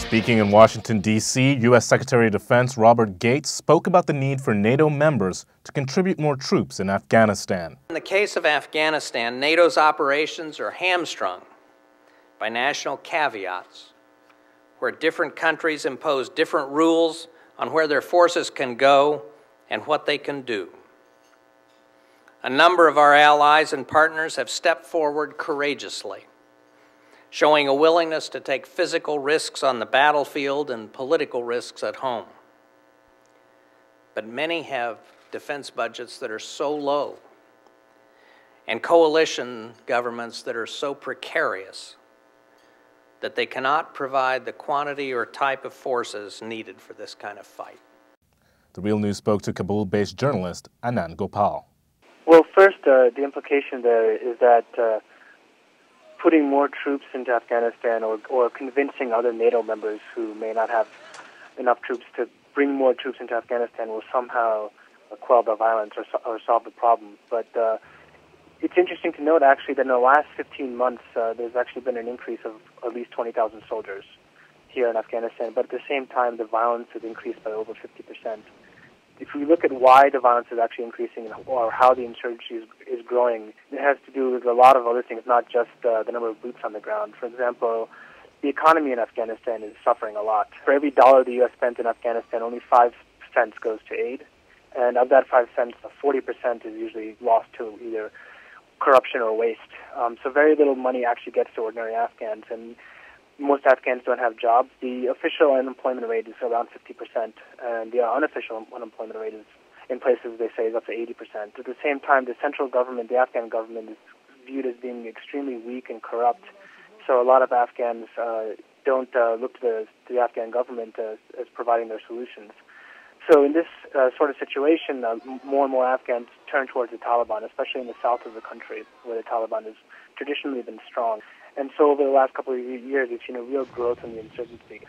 Speaking in Washington, D.C., U.S. Secretary of Defense Robert Gates spoke about the need for NATO members to contribute more troops in Afghanistan. In the case of Afghanistan, NATO's operations are hamstrung by national caveats, where different countries impose different rules on where their forces can go and what they can do. A number of our allies and partners have stepped forward courageously, showing a willingness to take physical risks on the battlefield and political risks at home. But many have defense budgets that are so low and coalition governments that are so precarious that they cannot provide the quantity or type of forces needed for this kind of fight. The Real News spoke to Kabul-based journalist Anand Gopal. Well, first, the implication there is that putting more troops into Afghanistan or convincing other NATO members who may not have enough troops to bring more troops into Afghanistan will somehow quell the violence or solve the problem. But it's interesting to note, actually, that in the last 15 months, there's actually been an increase of at least 20,000 soldiers here in Afghanistan. But at the same time, the violence has increased by over 50%. If we look at why the violence is actually increasing or how the insurgency is growing, it has to do with a lot of other things, not just the number of boots on the ground. For example, the economy in Afghanistan is suffering a lot. For every dollar the U.S. spent in Afghanistan, only 5 cents goes to aid. And of that 5 cents, 40% is usually lost to either corruption or waste. So very little money actually gets to ordinary Afghans. And most Afghans don't have jobs. The official unemployment rate is around 50%, and the unofficial unemployment rate is, in places they say, is up to 80%. At the same time, the central government, the Afghan government, is viewed as being extremely weak and corrupt. So a lot of Afghans don't look to the Afghan government as providing their solutions. So in this sort of situation, more and more Afghans turn towards the Taliban, especially in the south of the country, where the Taliban has traditionally been strong. And so over the last couple of years, we've seen a real growth in the insurgency.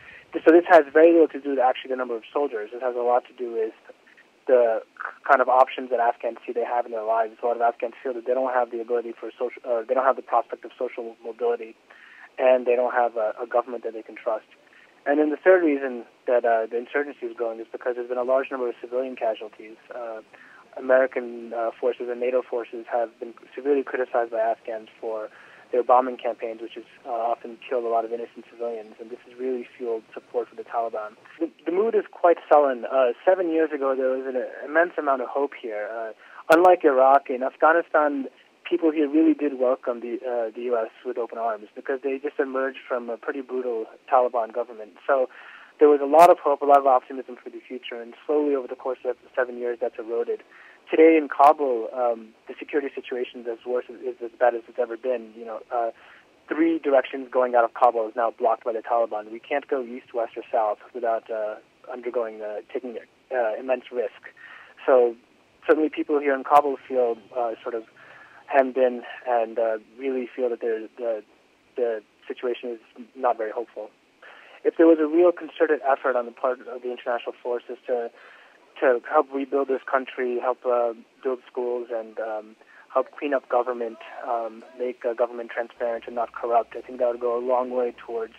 So this has very little to do with actually the number of soldiers. It has a lot to do with the kind of options that Afghans see they have in their lives. A lot of Afghans feel that they don't have the ability for they don't have the prospect of social mobility, and they don't have a government that they can trust. And then the third reason that the insurgency is growing is because there's been a large number of civilian casualties. American forces and NATO forces have been severely criticized by Afghans for their bombing campaigns, which has often killed a lot of innocent civilians, and this has really fueled support for the Taliban. The mood is quite sullen. 7 years ago, there was an immense amount of hope here. Unlike Iraq, in Afghanistan, people here really did welcome the U.S. with open arms because they just emerged from a pretty brutal Taliban government. So there was a lot of hope, a lot of optimism for the future, and slowly over the course of 7 years, that's eroded. Today in Kabul, the security situation is as bad as it's ever been. 3 directions going out of Kabul is now blocked by the Taliban. We can't go east, west, or south without taking immense risk. So certainly people here in Kabul feel sort of hemmed in and really feel that the situation is not very hopeful. If there was a real concerted effort on the part of the international forces to help rebuild this country, help build schools, and help clean up government, make government transparent and not corrupt, I think that would go a long way towards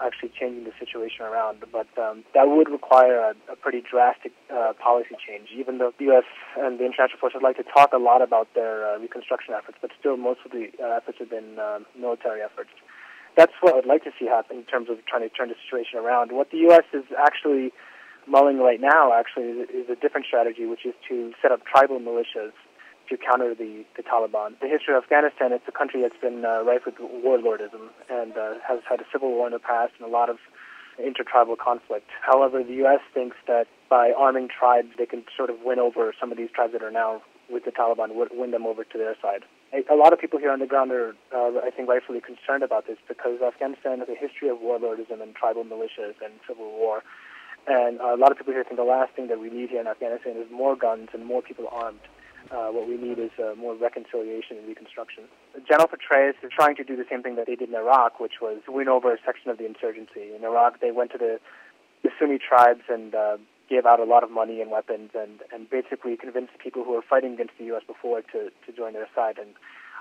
actually changing the situation around. But that would require a pretty drastic policy change, even though the U.S. and the international forces like to talk a lot about their reconstruction efforts, but still most of the efforts have been military efforts. That's what I'd like to see happen in terms of trying to turn the situation around. What the U.S. is actually mulling right now is a different strategy, which is to set up tribal militias to counter the Taliban. The history of Afghanistan, it's a country that's been rife with warlordism and has had a civil war in the past and a lot of intertribal conflict. However, the U.S. thinks that by arming tribes, they can sort of win over some of these tribes that are now with the Taliban, win them over to their side. A lot of people here on the ground are, I think, rightfully concerned about this because Afghanistan has a history of warlordism and tribal militias and civil war. And a lot of people here think the last thing that we need here in Afghanistan is more guns and more people armed. What we need is more reconciliation and reconstruction. General Petraeus is trying to do the same thing that they did in Iraq, which was win over a section of the insurgency. In Iraq, they went to the Sunni tribes and gave out a lot of money and weapons and basically convinced people who were fighting against the U.S. before to join their side. And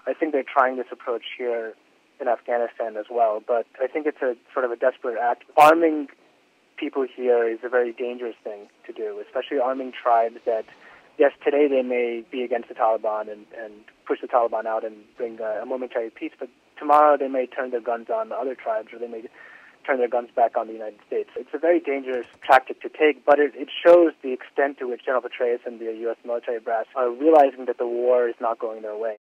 I think they're trying this approach here in Afghanistan as well. But I think it's a sort of a desperate act. Arming people here is a very dangerous thing to do, especially arming tribes that, yes, today they may be against the Taliban and push the Taliban out and bring a momentary peace, but tomorrow they may turn their guns on other tribes, or they may turn their guns back on the United States. It's a very dangerous tactic to take, but it shows the extent to which General Petraeus and the U.S. military brass are realizing that the war is not going their way.